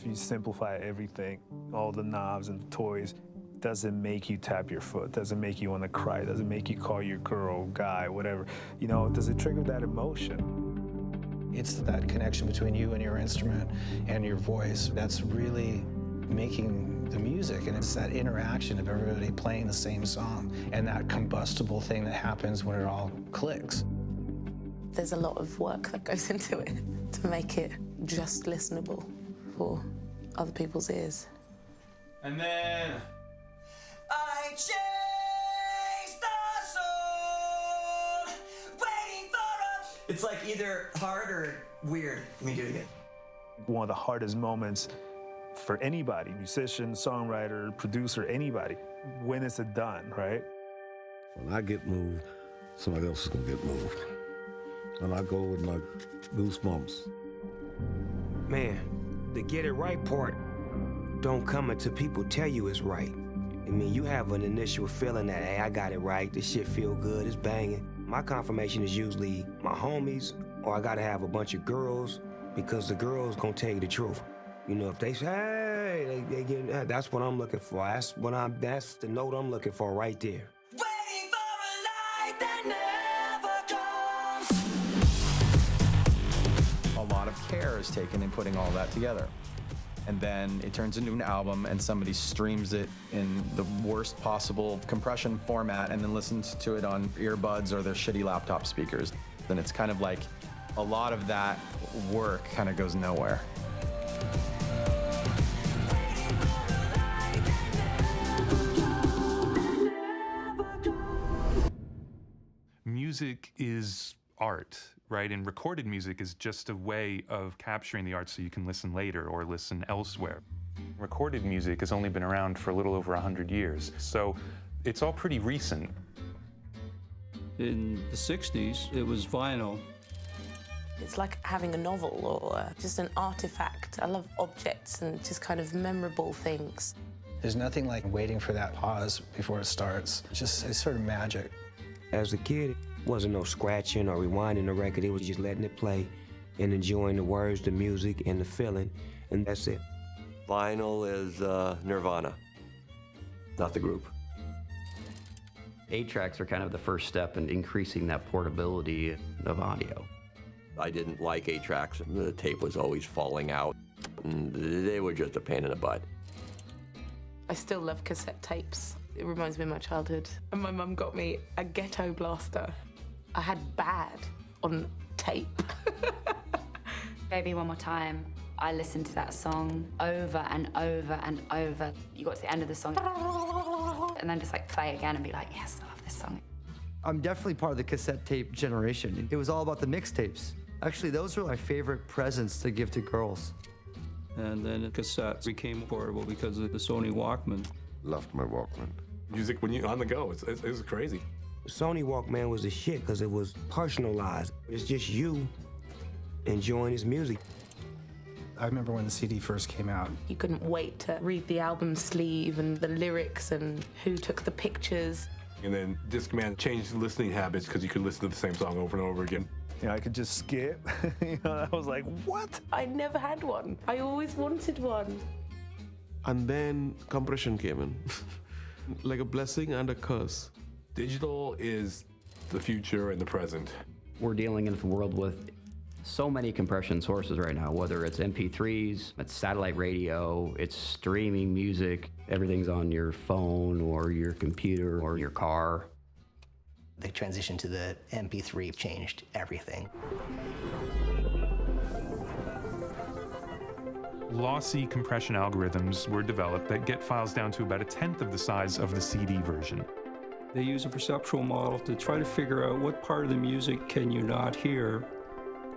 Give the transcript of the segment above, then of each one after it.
if you simplify everything, all the knobs and the toys, doesn't make you tap your foot, doesn't make you want to cry, doesn't make you call your girl, guy, whatever. You know, does it trigger that emotion? It's that connection between you and your instrument and your voice that's really making the music, and it's that interaction of everybody playing the same song and that combustible thing that happens when it all clicks. There's a lot of work that goes into it to make it just listenable for other people's ears. And then... I chase the soul, waiting for a... It's like either hard or weird. Let me do it again. One of the hardest moments for anybody, musician, songwriter, producer, anybody, when is it done, right? When I get moved, somebody else is gonna get moved. And I go with my goosebumps. Man, the get it right part don't come until people tell you it's right. I mean, you have an initial feeling that, hey, I got it right, this shit feel good, it's banging. My confirmation is usually my homies, or I gotta have a bunch of girls, because the girls gonna tell you the truth. You know, if they say, hey, they get, that's what I'm looking for. That's the note I'm looking for right there. Waiting for a light that never comes. A lot of care is taken in putting all that together. And then it turns into an album and somebody streams it in the worst possible compression format and then listens to it on earbuds or their shitty laptop speakers. Then it's kind of like a lot of that work kind of goes nowhere. Music is art, right? And recorded music is just a way of capturing the art so you can listen later or listen elsewhere. Recorded music has only been around for a little over 100 years, so it's all pretty recent. In the 60s, it was vinyl. It's like having a novel or just an artifact. I love objects and just kind of memorable things. There's nothing like waiting for that pause before it starts. It's sort of magic. As a kid, it wasn't no scratching or rewinding the record. It was just letting it play and enjoying the words, the music, and the feeling, and that's it. Vinyl is Nirvana, not the group. 8-tracks are kind of the first step in increasing that portability of audio. I didn't like 8-tracks. The tape was always falling out. And they were just a pain in the butt. I still love cassette tapes. It reminds me of my childhood. And my mum got me a ghetto blaster. I had Bad on tape. Baby One More Time, I listened to that song over and over and over. You got to the end of the song and then just like play again and be like, yes, I love this song. I'm definitely part of the cassette tape generation. It was all about the mixtapes. Actually, those were my favorite presents to give to girls. And then cassettes became portable because of the Sony Walkman. Loved my Walkman. Music when you're on the go, it's crazy. Sony Walkman was the shit because it was personalized. It's just you enjoying his music. I remember when the CD first came out. You couldn't wait to read the album sleeve and the lyrics and who took the pictures. And then Discman changed listening habits because you could listen to the same song over and over again. You know, I could just skip. You know, I was like, what? I never had one. I always wanted one. And then compression came in, like a blessing and a curse. Digital is the future and the present. We're dealing in the world with so many compression sources right now, whether it's MP3s, it's satellite radio, it's streaming music, everything's on your phone or your computer or your car. The transition to the MP3 changed everything. Lossy compression algorithms were developed that get files down to about 1/10 of the size of the CD version. They use a perceptual model to try to figure out what part of the music can you not hear,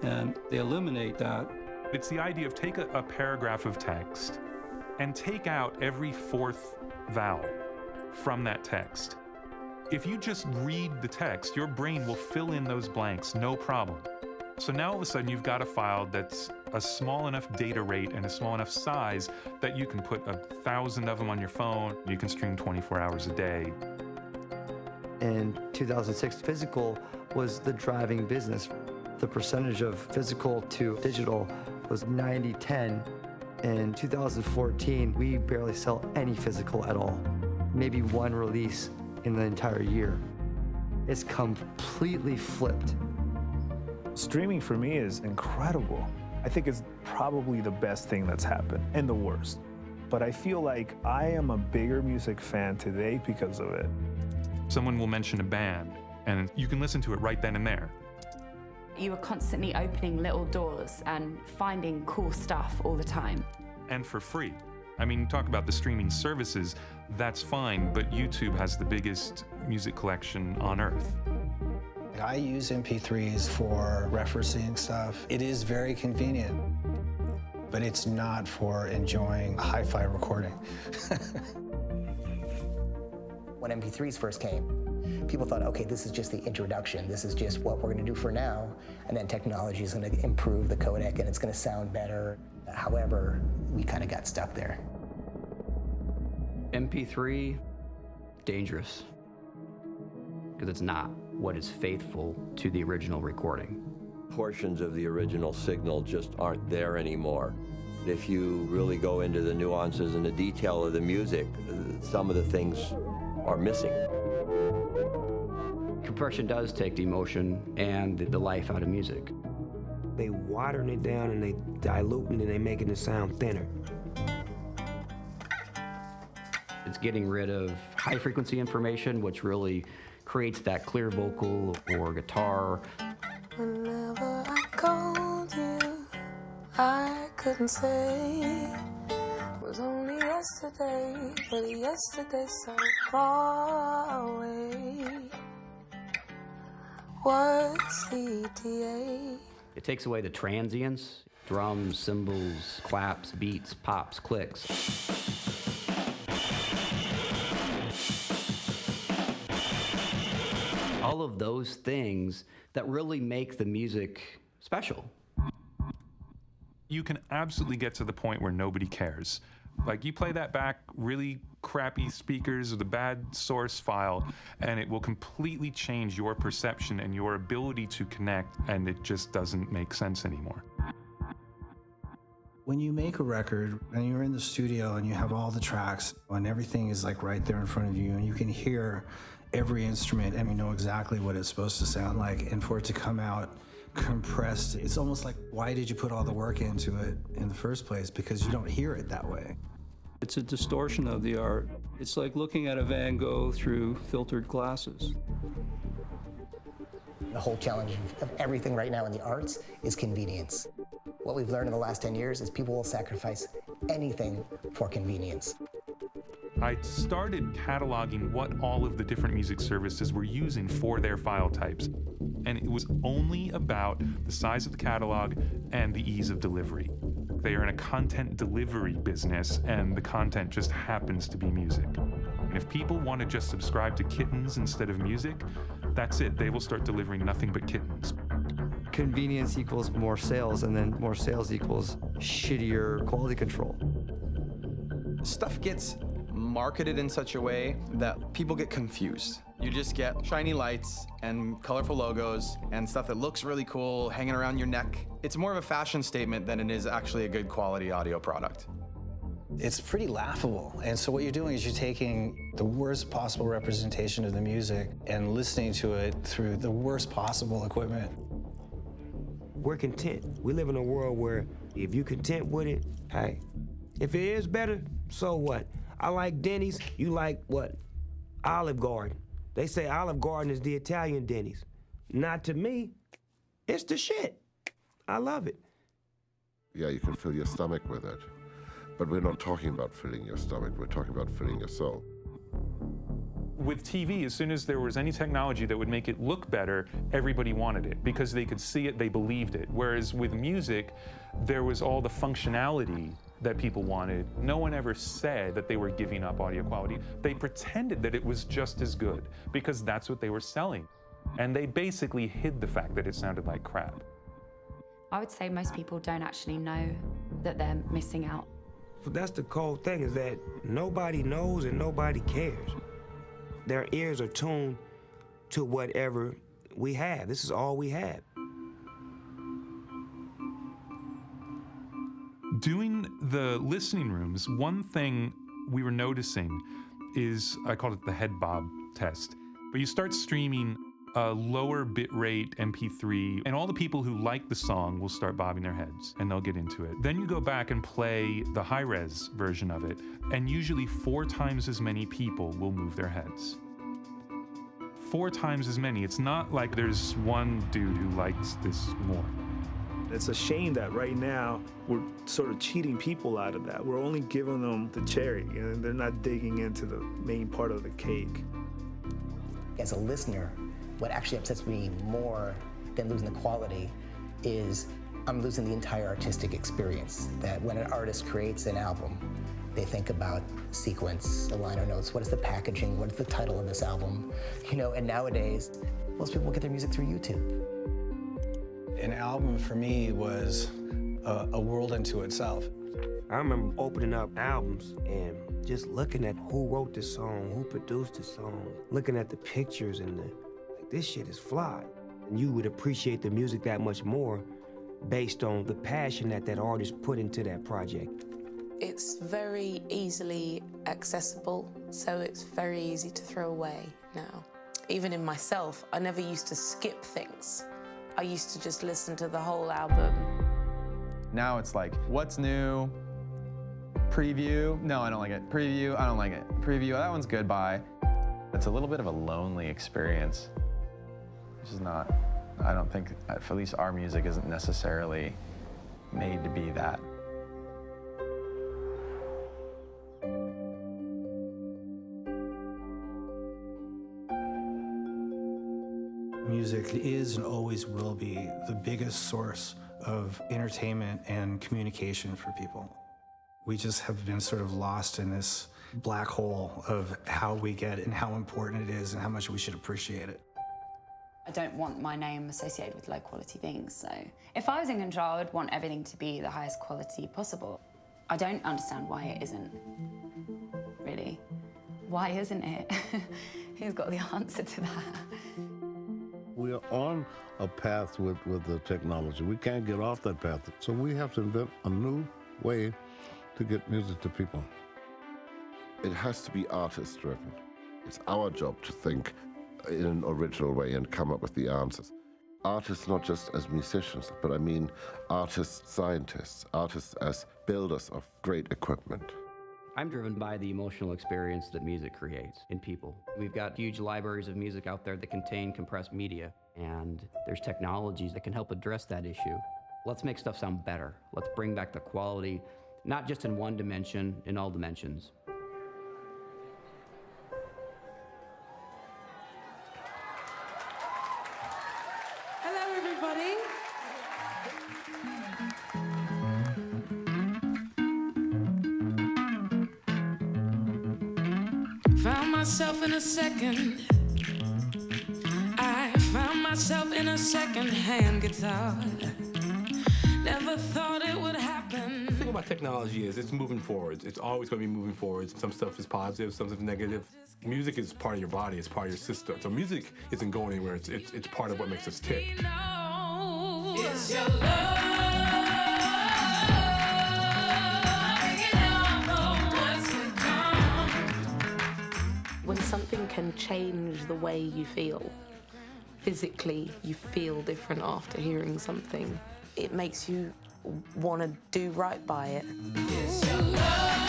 and they eliminate that. It's the idea of take a paragraph of text and take out every 4th vowel from that text. If you just read the text, your brain will fill in those blanks, no problem. So now all of a sudden you've got a file that's a small enough data rate and a small enough size that you can put 1,000 of them on your phone. You can stream 24 hours a day. In 2006, physical was the driving business. The percentage of physical to digital was 90-10. In 2014, we barely sell any physical at all. Maybe one release in the entire year. It's completely flipped. Streaming for me is incredible. I think it's probably the best thing that's happened, and the worst. But I feel like I am a bigger music fan today because of it. Someone will mention a band, and you can listen to it right then and there. You are constantly opening little doors and finding cool stuff all the time. And for free. I mean, talk about the streaming services, that's fine, but YouTube has the biggest music collection on earth. I use MP3s for referencing stuff. It is very convenient, but it's not for enjoying a hi-fi recording. When MP3s first came, people thought, okay, this is just the introduction. This is just what we're going to do for now. And then technology is going to improve the codec and it's going to sound better. However, we kind of got stuck there. MP3, dangerous. Because it's not what is faithful to the original recording. Portions of the original signal just aren't there anymore. If you really go into the nuances and the detail of the music, some of the things are missing. Compression does take the emotion and the life out of music. They watering it down and they diluting it and they making it sound thinner. It's getting rid of high frequency information, which really creates that clear vocal or guitar. Whenever I called you, I couldn't say it was only yesterday, but yesterday so far away. What's ETA? It takes away the transients, drums, cymbals, claps, beats, pops, clicks. All of those things that really make the music special. You can absolutely get to the point where nobody cares. Like, you play that back, really crappy speakers with a bad source file, and it will completely change your perception and your ability to connect, and it just doesn't make sense anymore. When you make a record and you're in the studio and you have all the tracks and everything is like right there in front of you and you can hear every instrument and you know exactly what it's supposed to sound like, and for it to come out compressed, it's almost like, why did you put all the work into it in the first place? Because you don't hear it that way. It's a distortion of the art. It's like looking at a Van Gogh through filtered glasses. The whole challenge of everything right now in the arts is convenience. What we've learned in the last 10 years is people will sacrifice anything for convenience. I started cataloging what all of the different music services were using for their file types. And it was only about the size of the catalog and the ease of delivery. They are in a content delivery business, and the content just happens to be music. And if people want to just subscribe to kittens instead of music, that's it. They will start delivering nothing but kittens. Convenience equals more sales, and then more sales equals shittier quality control. Stuff gets marketed in such a way that people get confused. You just get shiny lights and colorful logos and stuff that looks really cool hanging around your neck. It's more of a fashion statement than it is actually a good quality audio product. It's pretty laughable. And so what you're doing is you're taking the worst possible representation of the music and listening to it through the worst possible equipment. We're content. We live in a world where if you're content with it, hey, if it is better, so what? I like Denny's, you like what? Olive Garden. They say Olive Garden is the Italian Denny's. Not to me. It's the shit. I love it. Yeah, you can fill your stomach with it. But we're not talking about filling your stomach, we're talking about filling your soul. With TV, as soon as there was any technology that would make it look better, everybody wanted it because they could see it, they believed it. Whereas with music, there was all the functionality that people wanted. No one ever said that they were giving up audio quality. They pretended that it was just as good because that's what they were selling. And they basically hid the fact that it sounded like crap. I would say most people don't actually know that they're missing out. That's the cold thing, is that nobody knows and nobody cares. Their ears are tuned to whatever we have. This is all we have. Doing the listening rooms, one thing we were noticing is, I called it the head bob test, but you start streaming a lower bitrate MP3, and all the people who like the song will start bobbing their heads, and they'll get into it. Then you go back and play the high-res version of it, and usually 4 times as many people will move their heads. 4 times as many. It's not like there's one dude who likes this more. It's a shame that right now we're sort of cheating people out of that. We're only giving them the cherry, and they're not digging into the main part of the cake. As a listener, what actually upsets me more than losing the quality is I'm losing the entire artistic experience. That when an artist creates an album, they think about sequence, the liner notes, what is the packaging, what is the title of this album, you know, and nowadays, most people get their music through YouTube. An album for me was a world unto itself. I remember opening up albums and just looking at who wrote this song, who produced this song, looking at the pictures and this shit is fly. And you would appreciate the music that much more based on the passion that that artist put into that project. It's very easily accessible, so it's very easy to throw away now. Even in myself, I never used to skip things. I used to just listen to the whole album. Now it's like, what's new? Preview? No, I don't like it. Preview? I don't like it. Preview? That one's good, bye. It's a little bit of a lonely experience. Which is not, I don't think, at least our music isn't necessarily made to be that. Music is and always will be the biggest source of entertainment and communication for people. We just have been sort of lost in this black hole of how we get it and how important it is and how much we should appreciate it. I don't want my name associated with low quality things, so if I was in control, I would want everything to be the highest quality possible. I don't understand why it isn't, really. Why isn't it? Who's got the answer to that? We are on a path with the technology. We can't get off that path. So we have to invent a new way to get music to people. It has to be artist-driven. It's our job to think in an original way and come up with the answers. Artists not just as musicians, but I mean artists, scientists, artists as builders of great equipment. I'm driven by the emotional experience that music creates in people. We've got huge libraries of music out there that contain compressed media, and there's technologies that can help address that issue. Let's make stuff sound better. Let's bring back the quality, not just in one dimension, in all dimensions. Hello, everybody. Found myself in a second. I found myself in a second-hand guitar. Never thought it would happen. The thing about technology is it's moving forward. It's always going to be moving forward. Some stuff is positive, some stuff is negative. Music is part of your body, it's part of your system. So music isn't going anywhere. It's part of what makes us tick. It's your love. When something can change the way you feel, physically you feel different after hearing something, it makes you want to do right by it. It's your love.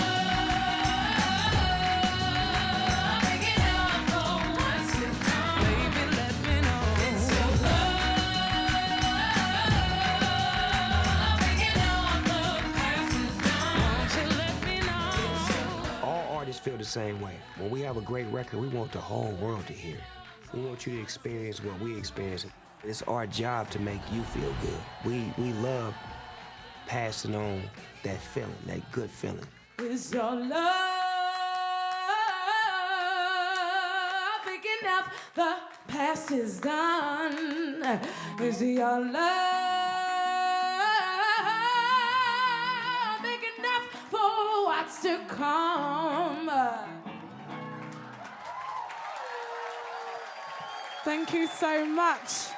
Feel the same way. When we have a great record, we want the whole world to hear it. We want you to experience what we experience. It's our job to make you feel good. We love passing on that feeling, that good feeling. Is your love big enough? The past is done. Is your love big enough for what's to come? Thank you so much.